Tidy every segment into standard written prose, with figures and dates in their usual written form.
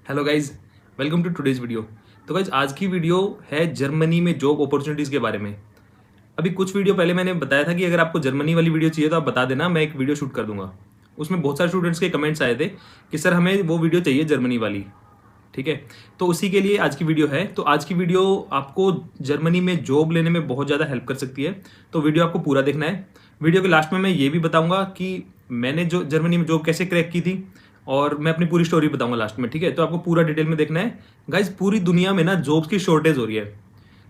Hello guys, welcome to today's video. तो guys आज की वीडियो है जर्मनी में जॉब अपॉर्चुनिटीज़ के बारे में। अभी कुछ वीडियो पहले मैंने बताया था कि अगर आपको जर्मनी वाली वीडियो चाहिए तो आप बता देना, मैं एक वीडियो शूट कर दूंगा। उसमें बहुत सारे स्टूडेंट्स के कमेंट्स आए थे कि सर हमें वो वीडियो चाहिए जर्मनी वाली। ठीक है, तो उसी के लिए आज की वीडियो है। तो आज की वीडियो आपको जर्मनी में जॉब लेने में बहुत ज़्यादा हेल्प कर सकती है, तो वीडियो आपको पूरा देखना है। वीडियो के लास्ट में मैं ये भी बताऊंगा कि मैंने जो जर्मनी में जॉब कैसे क्रैक की थी, और मैं अपनी पूरी स्टोरी बताऊंगा लास्ट में। ठीक है, तो आपको पूरा डिटेल में देखना है। गाइज पूरी दुनिया में ना जॉब्स की शॉर्टेज हो रही है,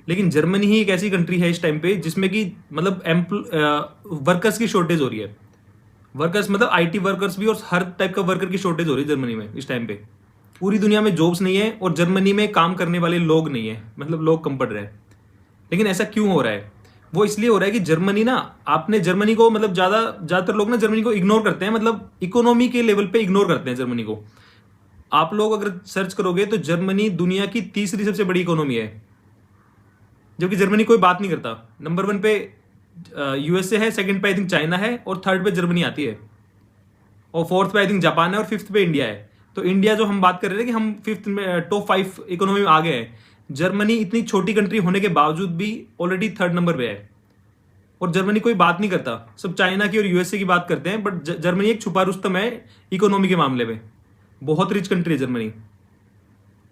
लेकिन जर्मनी ही एक ऐसी कंट्री है इस टाइम पे जिसमें कि मतलब वर्कर्स की शॉर्टेज हो रही है। वर्कर्स मतलब आईटी वर्कर्स भी, और हर टाइप का वर्कर की शॉर्टेज हो रही है जर्मनी में इस टाइम पे। पूरी दुनिया में जॉब्स नहीं है और जर्मनी में काम करने वाले लोग नहीं है, मतलब लोग कम पड़ रहे हैं। लेकिन ऐसा क्यों हो रहा है? वो इसलिए हो रहा है कि जर्मनी ना, आपने जर्मनी को मतलब ज्यादातर लोग ना जर्मनी को इग्नोर करते हैं, मतलब इकोनॉमी के लेवल पे इग्नोर करते हैं जर्मनी को। आप लोग अगर सर्च करोगे तो जर्मनी दुनिया की तीसरी सबसे बड़ी इकोनॉमी है, जबकि जर्मनी कोई बात नहीं करता। नंबर 1 पे यूएसए है, सेकंड पे आई थिंक चाइना है, और थर्ड पे जर्मनी आती है, और फोर्थ पे आई थिंक जापान है, और फिफ्थ पे इंडिया है। तो इंडिया जो हम बात कर रहे थे कि हम फिफ्थ में टॉप 5 इकोनॉमी में आ गए हैं, जर्मनी इतनी छोटी कंट्री होने के बावजूद भी ऑलरेडी थर्ड नंबर पे है। और जर्मनी कोई बात नहीं करता, सब चाइना की और यूएसए की बात करते हैं, बट जर्मनी एक छुपा रुस्तम है इकोनॉमी के मामले में। बहुत रिच कंट्री है जर्मनी।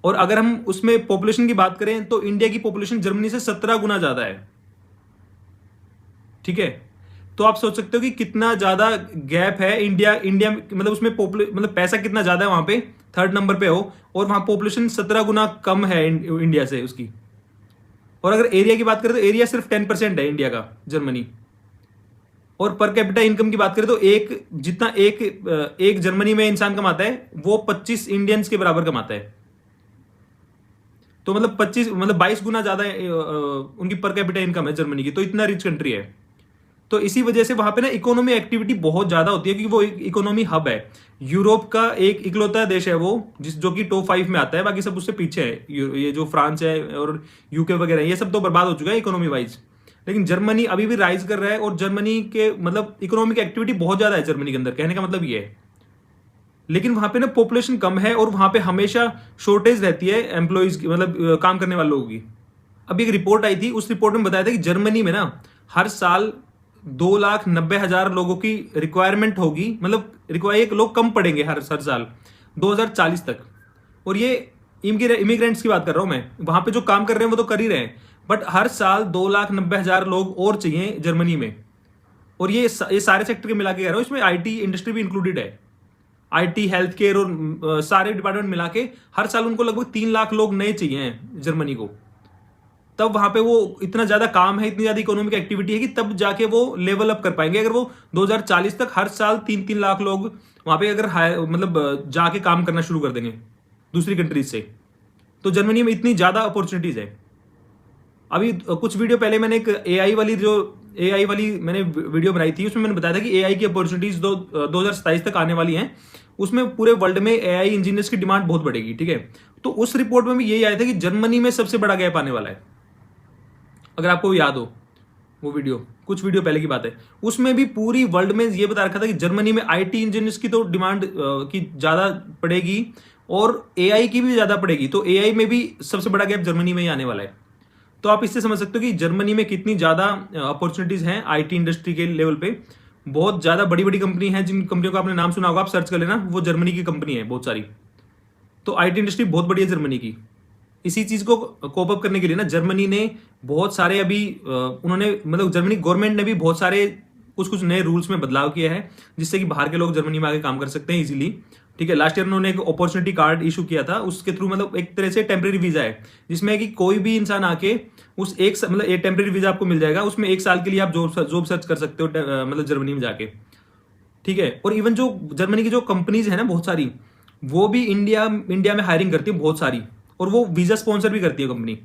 और अगर हम उसमें पॉपुलेशन की बात करें तो इंडिया की पॉपुलेशन जर्मनी से 17 गुना ज्यादा है। ठीक है, तो आप सोच सकते हो कि कितना ज्यादा गैप है। इंडिया इंडिया मतलब उसमें मतलब पैसा कितना ज्यादा है वहां पे, थर्ड नंबर पे हो, और वहां पॉपुलेशन 17 गुना कम है इंडिया से उसकी। और अगर एरिया की बात करें तो एरिया सिर्फ 10% है इंडिया का, जर्मनी। और पर कैपिटा इनकम की बात करें तो एक जर्मनी में इंसान कमाता है, वो 25 इंडियंस के बराबर कमाता है। तो मतलब 22 गुना ज्यादा उनकी पर कैपिटा इनकम है जर्मनी की। तो इतना रिच कंट्री है। तो इसी वजह से वहां पे ना इकोनॉमी एक्टिविटी बहुत ज्यादा होती है, क्योंकि वो इकोनॉमी हब है। यूरोप का एक इकलौता देश है वो जो कि टॉप 5 में आता है, बाकी सब उससे पीछे है। ये जो फ्रांस है और यूके वगैरह, ये सब तो बर्बाद हो चुका है इकोनॉमी वाइज। लेकिन जर्मनी अभी भी राइज कर रहा है, और जर्मनी के मतलब इकोनॉमिक एक्टिविटी बहुत ज्यादा है जर्मनी के अंदर, कहने का मतलब ये है। लेकिन वहां पे ना पॉपुलेशन कम है, और वहां पे हमेशा शॉर्टेज रहती है एम्प्लॉयज की, मतलब काम करने वाले लोगों की। अभी एक रिपोर्ट आई थी, उस रिपोर्ट में बताया था कि जर्मनी में ना हर साल 2,90,000 लोगों की रिक्वायरमेंट होगी, मतलब रिक्वायर लोग कम पड़ेंगे हर साल 2040 तक। और ये इमिग्रेंट्स की बात कर रहा हूं मैं, वहां पे जो काम कर रहे हैं वो तो कर ही रहे हैं, बट हर साल 2,90,000 लोग और चाहिए जर्मनी में। और ये सारे सेक्टर के मिला के कह रहा हूं, इसमें आईटी इंडस्ट्री भी इंक्लूडेड है। आईटी, हेल्थ केयर और सारे डिपार्टमेंट मिला के हर साल उनको लगभग 3 लाख लोग नए चाहिए हैं जर्मनी को। तब वहां पे वो इतना ज्यादा काम है, इतनी ज्यादा इकोनॉमिक एक्टिविटी है कि तब जाके वो लेवल अप कर पाएंगे। अगर वो 2040 तक हर साल 3-3 लाख लोग वहां पे अगर मतलब जाके काम करना शुरू कर देंगे दूसरी कंट्रीज से, तो जर्मनी में इतनी ज्यादा अपॉर्चुनिटीज है। अभी कुछ वीडियो पहले मैंने एक एआई वाली मैंने वीडियो बनाई थी, उसमें मैंने बताया था कि एआई की अपॉर्चुनिटीज 2027 तक आने वाली हैं। उसमें पूरे वर्ल्ड में एआई इंजीनियर्स की डिमांड बहुत बढ़ेगी। ठीक है, तो उस रिपोर्ट में भी यही आया था कि जर्मनी में सबसे बड़ा गैप आने वाला है। अगर आपको याद हो वो वीडियो, कुछ वीडियो पहले की बात है, उसमें भी पूरी वर्ल्ड में ये बता रखा था कि जर्मनी में आईटी इंजीनियर्स की तो डिमांड की ज्यादा पड़ेगी, और एआई की भी ज्यादा पड़ेगी। तो एआई में भी सबसे बड़ा गैप जर्मनी में ही आने वाला है। तो आप इससे समझ सकते हो कि जर्मनी में कितनी ज्यादा अपॉर्चुनिटीज हैं आईटी इंडस्ट्री के लेवल पे। बहुत ज्यादा बड़ी बड़ी कंपनी है, जिन कंपनियों का आपने नाम सुना होगा, आप सर्च कर लेना, वो जर्मनी की कंपनी है बहुत सारी। तो आईटी इंडस्ट्री बहुत बड़ी है जर्मनी की। इसी चीज को कोप अप करने के लिए ना जर्मनी ने बहुत सारे अभी उन्होंने मतलब जर्मनी गवर्नमेंट ने भी बहुत सारे कुछ नए रूल्स में बदलाव किया है, जिससे कि बाहर के लोग जर्मनी में आके काम कर सकते हैं इजीली। ठीक है, लास्ट ईयर उन्होंने एक अपॉर्चुनिटी कार्ड इशू किया था, उसके थ्रू मतलब एक तरह से टेम्परेरी वीजा है, जिसमें कि कोई भी इंसान आके उस मतलब एक टेम्परेरी वीजा आपको मिल जाएगा, उसमें 1 साल के लिए आप जॉब सर्च कर सकते हो मतलब जर्मनी में जाके। ठीक है, और इवन जो जर्मनी की जो कंपनीज है ना बहुत सारी, वो भी इंडिया में हायरिंग करती है बहुत सारी, और वो वीजा स्पॉन्सर भी करती है कंपनी,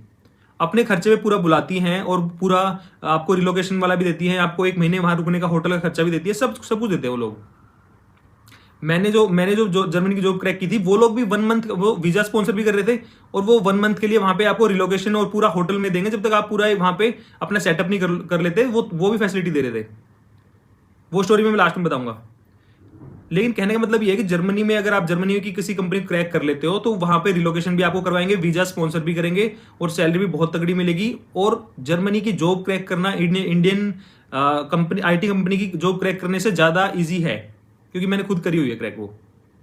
अपने खर्चे पे पूरा बुलाती हैं, और पूरा आपको रिलोकेशन वाला भी देती है, आपको 1 महीने वहां रुकने का होटल का खर्चा भी देती है, सब कुछ देते हैं वो लोग। मैंने जो जर्मनी की जॉब क्रैक की थी, वो लोग भी 1 मंथ वो वीजा स्पॉन्सर भी कर रहे थे, और वो 1 मंथ के लिए वहां पे आपको रिलोकेशन और पूरा होटल में देंगे, जब तक आप पूरा वहां पे अपना सेटअप नहीं कर लेते, वो भी फैसिलिटी दे रहे थे। वो स्टोरी में मैं लास्ट में बताऊंगा। लेकिन कहने का मतलब ये है कि जर्मनी में अगर आप जर्मनी की किसी कंपनी को क्रैक कर लेते हो तो वहां पे रिलोकेशन भी आपको करवाएंगे, वीजा स्पॉन्सर भी करेंगे और सैलरी भी बहुत तगड़ी मिलेगी। और जर्मनी की जॉब क्रैक करना इंडियन कंपनी आईटी कंपनी की जॉब क्रैक करने से ज्यादा इजी है, क्योंकि मैंने खुद करी हुई है क्रैक वो।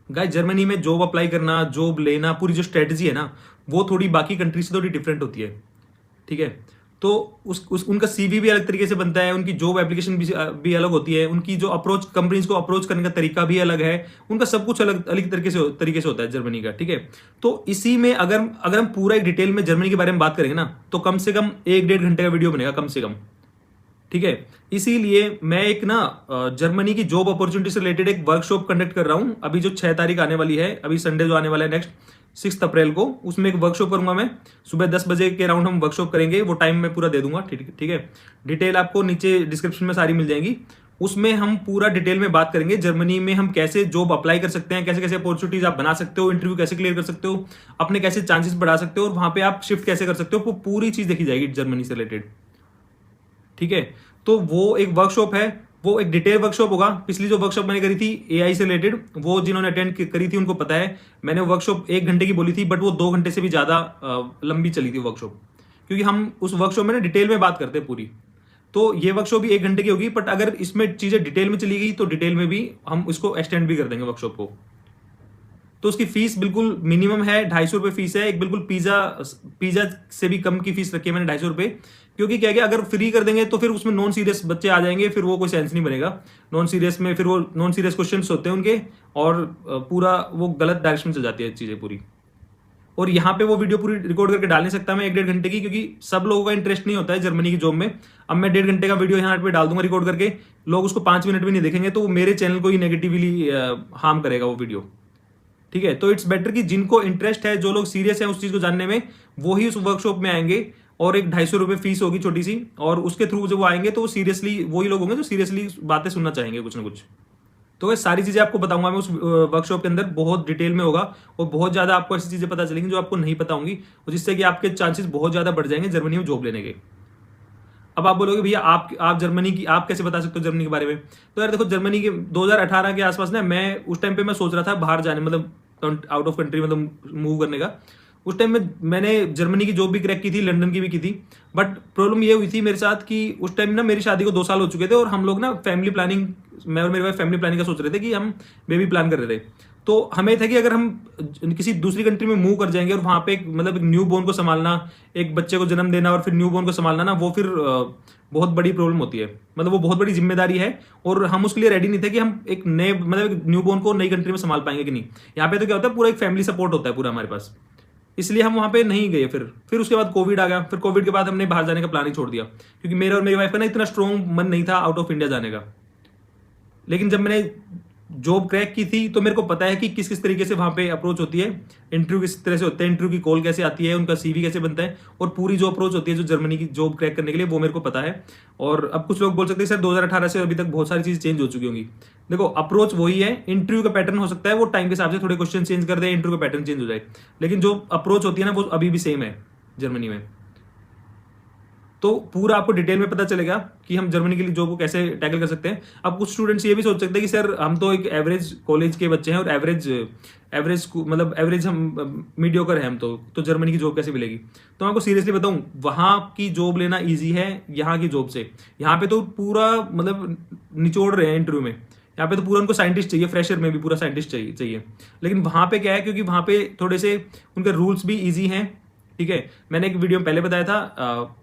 गाइस जर्मनी में जॉब अप्लाई करना, जॉब लेना, पूरी जो स्ट्रेटजी है ना वो थोड़ी बाकी कंट्री से थोड़ी डिफरेंट होती है, ठीक है। तो उनका सीवी भी अलग तरीके से बनता है, उनकी जॉब एप्लीकेशन भी अलग होती है, उनकी जो अप्रोच कंपनीज को अप्रोच करने का तरीका भी अलग है, उनका सब कुछ अलग अलग तरीके से होता है जर्मनी का, ठीक है। तो इसी में अगर हम पूरा एक डिटेल में जर्मनी के बारे में बात करेंगे ना तो कम से कम 1-1.5 घंटे का वीडियो बनेगा कम से कम, ठीक है। इसीलिए मैं एक ना जर्मनी की जॉब अपॉर्चुनिटी से रिलेटेड एक वर्कशॉप कंडक्ट कर रहा हूं, अभी जो 6 तारीख आने वाली है, अभी संडे जो आने वाला है नेक्स्ट 6 अप्रैल को, उसमें एक वर्कशॉप करूंगा मैं। सुबह 10 बजे के राउंड हम वर्कशॉप करेंगे, वो टाइम मैं पूरा दे दूंगा, ठीक है। डिटेल आपको नीचे डिस्क्रिप्शन में सारी मिल जाएंगी। उसमें हम पूरा डिटेल में बात करेंगे जर्मनी में हम कैसे जॉब अप्लाई कर सकते हैं, कैसे कैसे अपॉर्चुनिटीज आप बना सकते हो, इंटरव्यू कैसे क्लियर कर सकते हो, अपने कैसे चांसेस बढ़ा सकते हो और वहां पे आप शिफ्ट कैसे कर सकते हो, वो पूरी चीज देखी जाएगी जर्मनी से रिलेटेड, ठीक है। तो वो एक वर्कशॉप है, वो एक डिटेल वर्कशॉप होगा। पिछली जो वर्कशॉप मैंने करी थी एआई से रिलेटेड, वो जिन्होंने अटेंड करी थी उनको पता है, मैंने वर्कशॉप 1 घंटे की बोली थी बट वो 2 घंटे से भी ज्यादा लंबी चली थी वर्कशॉप, क्योंकि हम उस वर्कशॉप में ना डिटेल में बात करते हैं पूरी। तो ये वर्कशॉप भी 1 घंटे की होगी, बट अगर इसमें चीजें डिटेल में चली गई तो डिटेल में भी हम इसको एक्सटेंड भी कर देंगे वर्कशॉप को। तो उसकी फीस बिल्कुल मिनिमम है, 250 रुपये फीस है। एक बिल्कुल पिज्जा से भी कम की फीस रखी है मैंने, 250 रुपये, क्योंकि क्या अगर फ्री कर देंगे तो फिर उसमें नॉन सीरियस बच्चे आ जाएंगे, फिर वो कोई सेंस नहीं बनेगा। नॉन सीरियस में फिर वो नॉन सीरियस क्वेश्चन होते हैं उनके, और पूरा वो गलत डायरेक्शन में चल जाती है चीजें पूरी। और यहाँ पे वो वीडियो पूरी रिकॉर्ड करके डाल नहीं सकता मैं 1-1.5 घंटे की, क्योंकि सब लोगों का इंटरेस्ट नहीं होता है जर्मनी की जॉब में। अब मैं 1.5 घंटे का वीडियो यहाँ पे डाल दूंगा रिकॉर्ड करके, लोग उसको 5 मिनट भी नहीं देखेंगे, तो मेरे चैनल को ही नेगेटिवली हार्म करेगा वो वीडियो, ठीक है। तो इट्स बेटर कि जिनको इंटरेस्ट है, जो लोग सीरियस है उस चीज को जानने में, वो ही उस वर्कशॉप में आएंगे। और एक 250 रुपये फीस होगी छोटी सी, और उसके थ्रू जब वो आएंगे तो सीरियसली वही लोग होंगे जो सीरियसली बातें सुनना चाहेंगे कुछ ना कुछ। तो ये सारी चीजें आपको बताऊंगा मैं उस वर्कशॉप के अंदर, बहुत डिटेल में होगा और बहुत ज्यादा आपको ऐसी चीजें पता चलेंगी जो आपको नहीं पता होंगी, और जिससे कि आपके चांसेस बहुत ज्यादा बढ़ जाएंगे जर्मनी में जॉब लेने के। अब आप बोलोगे भैया आप जर्मनी की आप कैसे बता सकते हो जर्मनी के बारे में? तो यार देखो, जर्मनी के 2018 के आसपास ना, मैं उस टाइम पे मैं सोच रहा था बाहर जाने, मतलब आउट ऑफ कंट्री, मतलब मूव करने का। उस टाइम में मैंने जर्मनी की जॉब भी क्रैक की थी, लंदन की भी की थी, बट प्रॉब्लम ये हुई थी मेरे साथ कि उस टाइम ना मेरी शादी को 2 साल हो चुके थे, और हम लोग ना फैमिली प्लानिंग, मैं और मेरी वाइफ फैमिली प्लानिंग का सोच रहे थे कि हम बेबी प्लान कर रहे थे। तो हमें था कि अगर हम किसी दूसरी कंट्री में मूव कर जाएंगे और वहां पे मतलब एक न्यू बोर्न को संभालना, एक बच्चे को जन्म देना और फिर न्यू बोर्न को संभालना ना, वो फिर बहुत बड़ी प्रॉब्लम होती है, मतलब वो बहुत बड़ी जिम्मेदारी है, और हम उसके लिए रेडी नहीं थे कि हम एक नए मतलब न्यू बोर्न को नई कंट्री में संभाल पाएंगे कि नहीं। यहाँ पे तो क्या होता है, पूरा एक फैमिली सपोर्ट होता है पूरा हमारे पास, इसलिए हम वहां पे नहीं गए। फिर उसके बाद कोविड आ गया, फिर कोविड के बाद हमने बाहर जाने का प्लान ही छोड़ दिया, क्योंकि मेरे और मेरी वाइफ का ना इतना स्ट्रॉन्ग मन नहीं था आउट ऑफ इंडिया जाने का। लेकिन जब मैंने जॉब क्रैक की थी तो मेरे को पता है कि किस किस तरीके से वहां पे अप्रोच होती है, इंटरव्यू किस तरह से होते हैं, इंटरव्यू की कॉल कैसे आती है, उनका सीवी कैसे बनता है, और पूरी जो अप्रोच होती है जो जर्मनी की जॉब क्रैक करने के लिए, वो मेरे को पता है। और अब कुछ लोग बोल सकते हैं सर 2018 से अभी तक बहुत सारी चीज चेंज हो चुकी होंगी। देखो, अप्रोच वही है, इंटरव्यू का पैटर्न हो सकता है वो टाइम के हिसाब से थोड़े क्वेश्चन चेंज कर दे, इंटरव्यू का पैटर्न चेंज हो जाए, लेकिन जो अप्रोच होती है ना वो अभी भी सेम है जर्मनी में। तो पूरा आपको डिटेल में पता चलेगा कि हम जर्मनी के लिए जॉब को कैसे टैकल कर सकते हैं। अब कुछ स्टूडेंट्स ये भी सोच सकते हैं कि सर हम तो एक एवरेज कॉलेज के बच्चे हैं और एवरेज मतलब एवरेज हम मीडियोकर है हम, तो जर्मनी की जॉब कैसे मिलेगी? तो मैं आपको सीरियसली बताऊं, वहां की जॉब लेना ईजी है यहाँ की जॉब से। यहाँ पे तो पूरा मतलब निचोड़ रहे हैं इंटरव्यू में, यहाँ पे तो पूरा उनको साइंटिस्ट चाहिए, फ्रेशर में भी पूरा साइंटिस्ट चाहिए। लेकिन वहां पे क्या है, क्योंकि वहां पे थोड़े से उनके रूल्स भी ईजी हैं, ठीक है। मैंने एक वीडियो में पहले बताया था,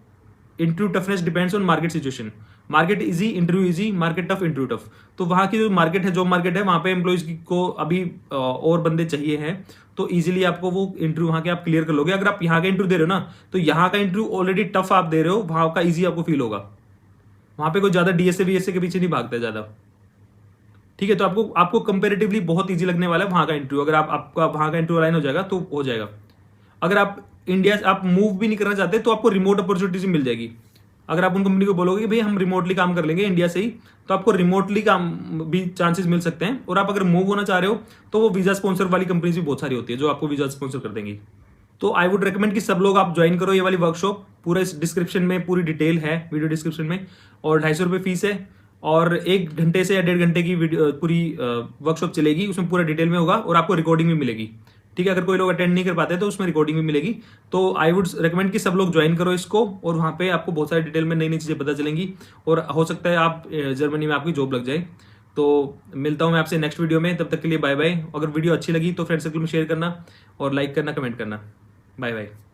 interview toughness depends on market situation. Market easy, interview easy, market tough, interview tough. तो वहाँ की जो मार्केट है, जॉब मार्केट है, वहाँ पे एम्प्लॉइज को अभी और बंदे चाहिए हैं, तो इजीली आपको वो इंटरव्यू वहाँ के आप क्लियर कर लोगे। अगर आप यहाँ का इंटरव्यू दे रहे हो ना, तो यहाँ का इंटरव्यू ऑलरेडी टफ आप दे रहे हो, वहाँ का ईजी आपको फील होगा। वहाँ पे कोई ज्यादा डीएसए वीएसए के पीछे नहीं भागता है ज्यादा, ठीक है। तो आपको कंपेरेटिवली बहुत ईजी लगने वाला है वहाँ का इंटरव्यू। अगर आपका वहाँ का इंटरव्यू लाइन हो जाएगा तो हो जाएगा। अगर आप इंडिया से आप मूव भी नहीं करना चाहते तो आपको रिमोट अपॉर्चुनिटीज मिल जाएगी। अगर आप उन कंपनी को बोलोगे कि भाई हम रिमोटली काम कर लेंगे इंडिया से ही, तो आपको रिमोटली काम भी चांसेस मिल सकते हैं। और आप अगर मूव होना चाह रहे हो तो वो वीजा स्पॉन्सर वाली कंपनीज भी बहुत सारी होती है जो आपको वीजा स्पॉन्सर कर देंगी। तो आई वुड रिकमेंड कि सब लोग आप ज्वाइन करो ये वाली वर्कशॉप। पूरा इस डिस्क्रिप्शन में पूरी डिटेल है, वीडियो डिस्क्रिप्शन में, और 250 रुपये फीस है। और 1 घंटे से या 1.5 घंटे की वीडियो पूरी वर्कशॉप चलेगी, उसमें पूरा डिटेल में होगा और आपको रिकॉर्डिंग भी मिलेगी। ठीक है, अगर कोई लोग अटेंड नहीं कर पाते तो उसमें रिकॉर्डिंग भी मिलेगी। तो आई वुड रिकमेंड कि सब लोग ज्वाइन करो इसको, और वहाँ पे आपको बहुत सारी डिटेल में नई नई चीज़ें पता चलेंगी, और हो सकता है आप जर्मनी में आपकी जॉब लग जाए। तो मिलता हूँ मैं आपसे नेक्स्ट वीडियो में, तब तक के लिए बाय बाय। अगर वीडियो अच्छी लगी तो फ्रेंड सर्कल में शेयर करना और लाइक करना, कमेंट करना। Bye bye.